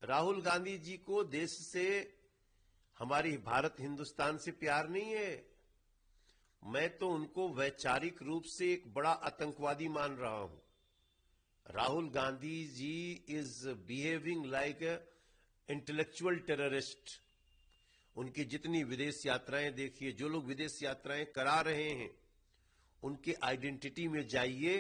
राहुल गांधी जी को देश से, हमारी भारत हिंदुस्तान से प्यार नहीं है। मैं तो उनको वैचारिक रूप से एक बड़ा आतंकवादी मान रहा हूं। Rahul Gandhi ji is behaving like a intellectual terrorist. उनकी जितनी विदेश यात्राएं देखिए, जो लोग विदेश यात्राएं करा रहे हैं, उनके आइडेंटिटी में जाइए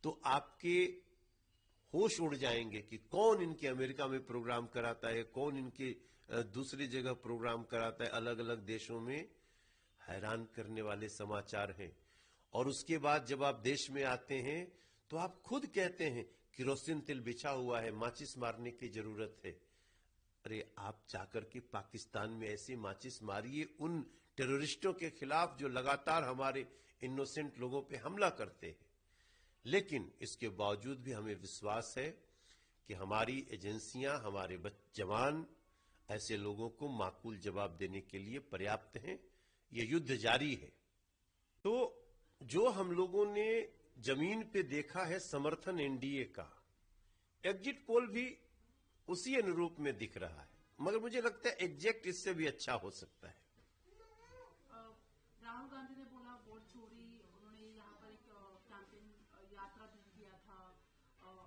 तो आपके होश उड़ जाएंगे कि कौन इनके अमेरिका में प्रोग्राम कराता है, कौन इनके दूसरी जगह प्रोग्राम कराता है, अलग अलग देशों में। हैरान करने वाले समाचार हैं। और उसके बाद जब आप देश में आते हैं तो आप खुद कहते हैं किरोसिन तेल बिछा हुआ है, माचिस मारने की जरूरत है। अरे आप जाकर के पाकिस्तान में ऐसे माचिस मारिए उन टेररिस्टों के खिलाफ जो लगातार हमारे इनोसेंट लोगों पे हमला करते हैं। लेकिन इसके बावजूद भी हमें विश्वास है कि हमारी एजेंसियां, हमारे जवान ऐसे लोगों को माकूल जवाब देने के लिए पर्याप्त हैं। ये युद्ध जारी है। तो जो हम लोगों ने जमीन पे देखा है समर्थन एनडीए का, एग्जिट पोल भी उसी अनुरूप में दिख रहा है, मगर मुझे लगता है एग्जैक्ट इससे भी अच्छा हो सकता है। राहुल गांधी ने बोला वोट चोरी, उन्होंने यहाँ पर एक कैंपेन यात्रा भी किया था।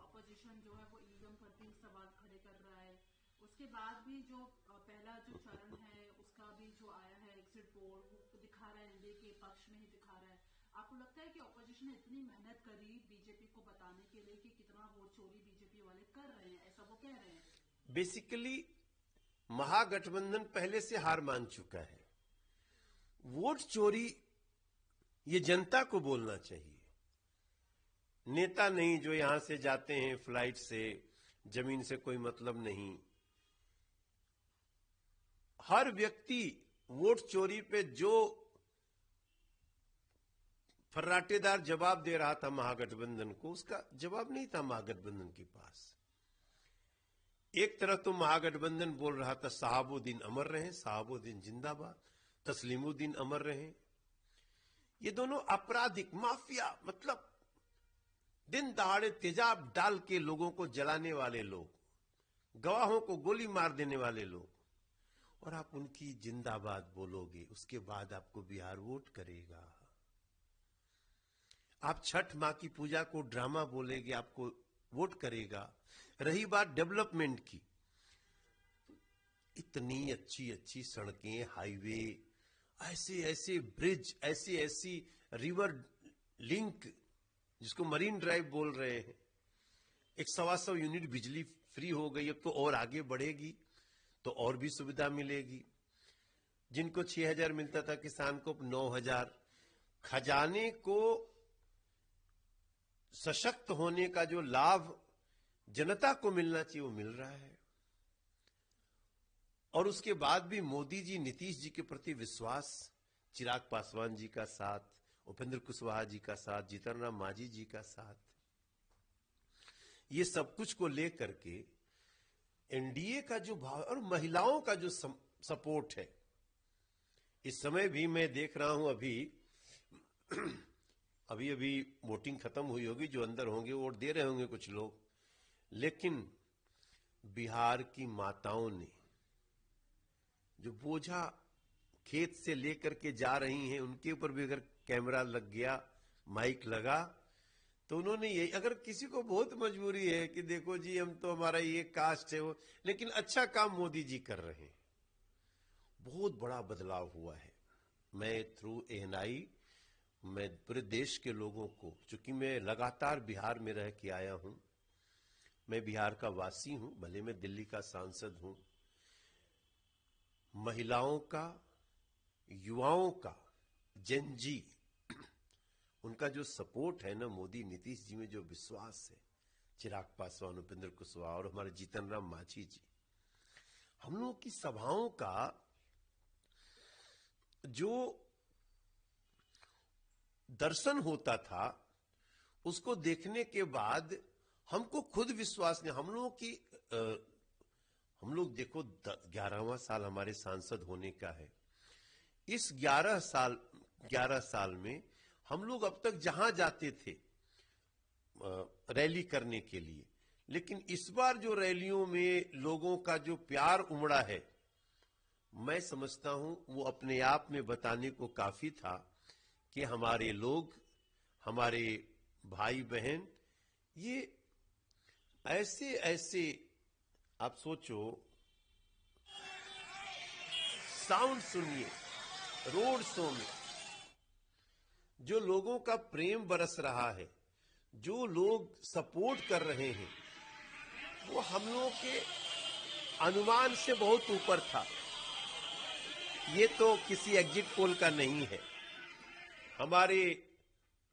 अपोजिशन जो है वो ईवीएम पर भी सवाल खड़े कर रहा है। उसके बाद भी जो पहला जो चरण है उसका भी जो आया है एग्जिट पोल, वो दिखा रहा है एनडीए के पक्ष में ही दिखा रहा है। आपको लगता है कि अपोजिशन ने इतनी मेहनत करी बीजेपी को बताने के लिए कि कितना वोट चोरी बीजेपी वाले कर रहे हैं, ऐसा वो कह रहे हैं? बेसिकली महागठबंधन पहले से हार मान चुका है। वोट चोरी ये जनता को बोलना चाहिए, नेता नहीं जो यहां से जाते हैं फ्लाइट से, जमीन से कोई मतलब नहीं। हर व्यक्ति वोट चोरी पे जो फर्राटेदार जवाब दे रहा था महागठबंधन को, उसका जवाब नहीं था महागठबंधन के पास। एक तरफ तो महागठबंधन बोल रहा था सहाबुद्दीन अमर रहे, सहाबुद्दीन जिंदाबाद, तस्लीमुद्दीन अमर रहे। ये दोनों आपराधिक माफिया, मतलब दिन दहाड़े तेजाब डाल के लोगों को जलाने वाले लोग, गवाहों को गोली मार देने वाले लोग, और आप उनकी जिंदाबाद बोलोगे, उसके बाद आपको बिहार वोट करेगा। आप छठ मां की पूजा को ड्रामा बोलेंगे, आपको वोट करेगा। रही बात डेवलपमेंट की, इतनी अच्छी अच्छी सड़कें, हाईवे, ऐसे ऐसे ब्रिज, ऐसी ऐसी रिवर लिंक जिसको मरीन ड्राइव बोल रहे हैं, 125 यूनिट बिजली फ्री हो गई, अब तो और आगे बढ़ेगी तो और भी सुविधा मिलेगी। जिनको 6,000 मिलता था किसान को 9,000। खजाने को सशक्त होने का जो लाभ जनता को मिलना चाहिए वो मिल रहा है। और उसके बाद भी मोदी जी, नीतीश जी के प्रति विश्वास, चिराग पासवान जी का साथ, उपेंद्र कुशवाहा जी का साथ, जीतन राम मांझी जी का साथ, ये सब कुछ को लेकर के एनडीए का जो भाव और महिलाओं का जो सपोर्ट है, इस समय भी मैं देख रहा हूं, अभी वोटिंग खत्म हुई होगी, जो अंदर होंगे वोट दे रहे होंगे कुछ लोग, लेकिन बिहार की माताओं ने जो बोझा खेत से लेकर के जा रही हैं, उनके ऊपर भी अगर कैमरा लग गया, माइक लगा, तो उन्होंने यही, अगर किसी को बहुत मजबूरी है कि देखो जी हम तो, हमारा ये कास्ट है वो, लेकिन अच्छा काम मोदी जी कर रहे हैं, बहुत बड़ा बदलाव हुआ है। मैं थ्रू एएनआई, मैं पूरे देश के लोगों को, चूंकि मैं लगातार बिहार में रह के आया हूं, मैं बिहार का वासी हूं, भले मैं दिल्ली का सांसद हूं, महिलाओं का, युवाओं का, जेनजी, उनका जो सपोर्ट है ना, मोदी नीतीश जी में जो विश्वास है, चिराग पासवान, उपेंद्र कुशवाहा और हमारे जीतन राम मांझी जी, हम लोगों की सभाओं का जो दर्शन होता था, उसको देखने के बाद हमको खुद विश्वास नहीं, हम लोग देखो 11वां साल हमारे सांसद होने का है। इस 11 साल में हम लोग अब तक जहां जाते थे रैली करने के लिए, लेकिन इस बार जो रैलियों में लोगों का जो प्यार उमड़ा है, मैं समझता हूं वो अपने आप में बताने को काफी था कि हमारे लोग, हमारे भाई बहन, ये ऐसे ऐसे, आप सोचो, साउंड सुनिए, रोड शो में जो लोगों का प्रेम बरस रहा है, जो लोग सपोर्ट कर रहे हैं, वो हम लोगों के अनुमान से बहुत ऊपर था। ये तो किसी एग्जिट पोल का नहीं है। हमारे,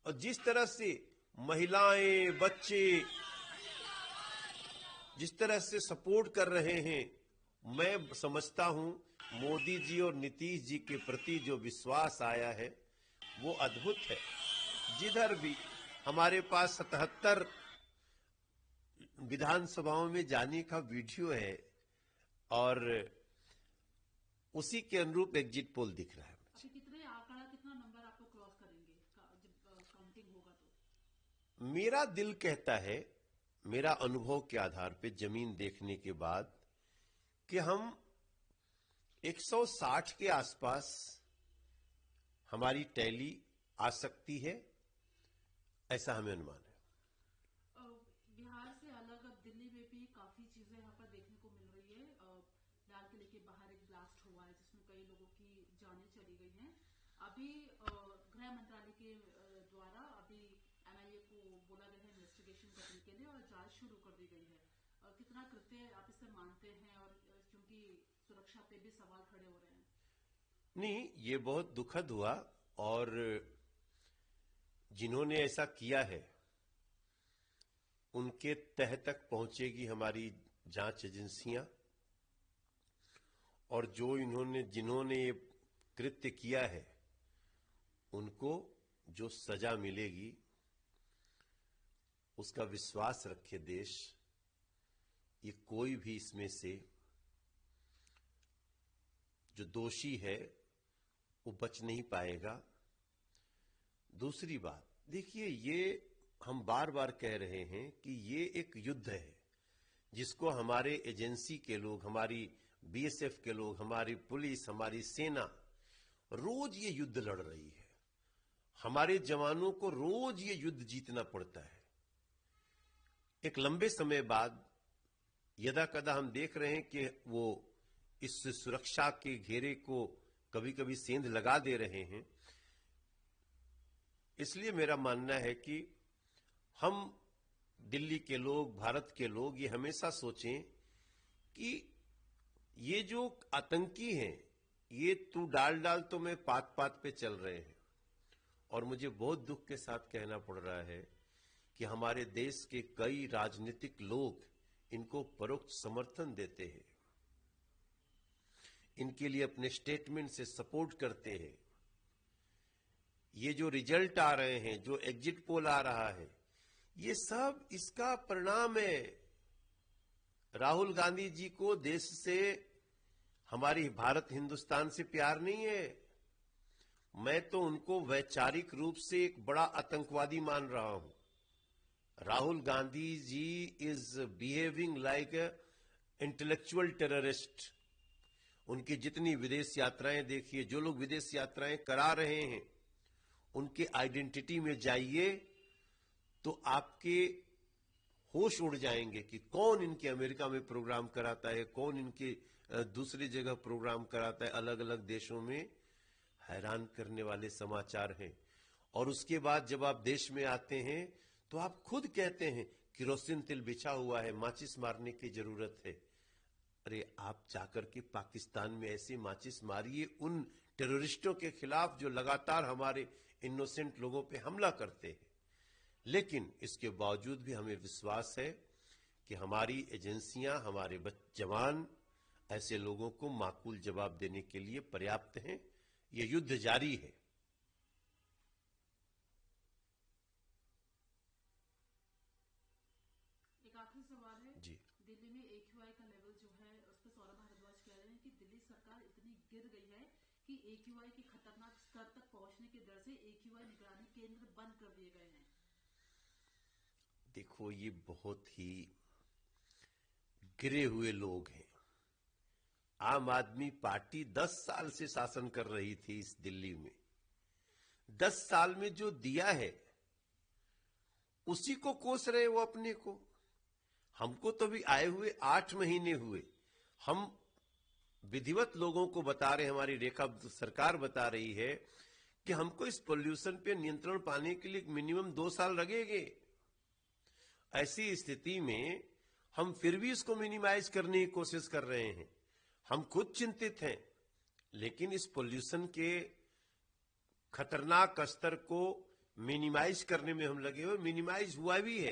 और जिस तरह से महिलाएं, बच्चे जिस तरह से सपोर्ट कर रहे हैं, मैं समझता हूं मोदी जी और नीतीश जी के प्रति जो विश्वास आया है वो अद्भुत है। जिधर भी हमारे पास 77 विधानसभाओं में जाने का वीडियो है और उसी के अनुरूप एग्जिट पोल दिख रहा है। अभी कितने आंकड़ा, कितना नंबर आपको क्रॉस करेंगे जब काउंटिंग होगा तो? मेरा दिल कहता है, मेरा अनुभव के आधार पे जमीन देखने के बाद, कि हम 160 के आसपास हमारी टैली आ सकती है, ऐसा हमें अनुमान है। बिहार से अलग अब दिल्ली में भी काफी चीजें यहाँ पर देखने को मिल रही है। लाल किले के बाहर एक ब्लास्ट हुआ है जिसमें कई लोगों की जानें चली गई हैं। अभी गृह मंत्रालय के द्वारा अभी एनआईए को बोला गया है इन्वेस्टिगेशन करने के लिए और जांच शुरू कर दी गई है। कितना कृत्य आप इसे मानते हैं, और क्योंकि सुरक्षा पे भी सवाल खड़े हो रहे हैं? नहीं, ये बहुत दुखद हुआ, और जिन्होंने ऐसा किया है उनके तह तक पहुंचेगी हमारी जांच एजेंसियां, और जिन्होंने ये कृत्य किया है उनको जो सजा मिलेगी उसका विश्वास रखे देश। ये कोई भी इसमें से जो दोषी है वो बच नहीं पाएगा। दूसरी बात देखिए, ये हम बार बार कह रहे हैं कि ये एक युद्ध है जिसको हमारे एजेंसी के लोग, हमारी बीएसएफ के लोग, हमारी पुलिस, हमारी सेना रोज ये युद्ध लड़ रही है। हमारे जवानों को रोज ये युद्ध जीतना पड़ता है। एक लंबे समय बाद यदा कदा हम देख रहे हैं कि वो इस सुरक्षा के घेरे को कभी कभी सेंध लगा दे रहे हैं। इसलिए मेरा मानना है कि हम दिल्ली के लोग, भारत के लोग, ये हमेशा सोचें कि ये जो आतंकी हैं, ये तू डाल डाल तो में पात पात पे चल रहे हैं। और मुझे बहुत दुख के साथ कहना पड़ रहा है कि हमारे देश के कई राजनीतिक लोग इनको परोक्ष समर्थन देते हैं, इनके लिए अपने स्टेटमेंट से सपोर्ट करते हैं। ये जो रिजल्ट आ रहे हैं, जो एग्जिट पोल आ रहा है, ये सब इसका परिणाम है। राहुल गांधी जी को देश से, हमारी भारत हिंदुस्तान से प्यार नहीं है। मैं तो उनको वैचारिक रूप से एक बड़ा आतंकवादी मान रहा हूं। Rahul Gandhi ji is behaving like a intellectual terrorist. उनकी जितनी विदेश यात्राएं देखिए, जो लोग विदेश यात्राएं करा रहे हैं, उनके आइडेंटिटी में जाइए तो आपके होश उड़ जाएंगे कि कौन इनके अमेरिका में प्रोग्राम कराता है, कौन इनके दूसरी जगह प्रोग्राम कराता है, अलग अलग देशों में। हैरान करने वाले समाचार हैं। और उसके बाद जब आप देश में आते हैं तो आप खुद कहते हैं किरोसिन तेल बिछा हुआ है, माचिस मारने की जरूरत है। अरे आप जाकर के पाकिस्तान में ऐसे माचिस मारिए उन टेररिस्टों के खिलाफ जो लगातार हमारे इनोसेंट लोगों पे हमला करते हैं। लेकिन इसके बावजूद भी हमें विश्वास है कि हमारी एजेंसियां, हमारे जवान ऐसे लोगों को माकूल जवाब देने के लिए पर्याप्त हैं। ये युद्ध जारी है। एक आखिरी सवाल है जी, दिल्ली में AQI का लेवल जो है उस पर सौरभ भारद्वाज कह रहे हैं कि दिल्ली सरकार इतनी गिर गई है कि AQI की खतरनाक स्तर तक पहुंचने की दर से AQI निगरानी केंद्र बंद कर दिए गए हैं। देखो, ये बहुत ही गिरे हुए लोग हैं। आम आदमी पार्टी 10 साल से शासन कर रही थी इस दिल्ली में। 10 साल में जो दिया है उसी को कोस रहे वो अपने को। हमको तो भी आए हुए 8 महीने हुए। हम विधिवत लोगों को बता रहे, हमारी रेखा सरकार बता रही है कि हमको इस पोल्यूशन पे नियंत्रण पाने के लिए मिनिमम 2 साल लगेंगे। ऐसी स्थिति में हम फिर भी इसको मिनिमाइज करने की कोशिश कर रहे हैं। हम खुद चिंतित हैं, लेकिन इस पोल्यूशन के खतरनाक स्तर को मिनिमाइज करने में हम लगे हुए। मिनिमाइज हुआ भी है,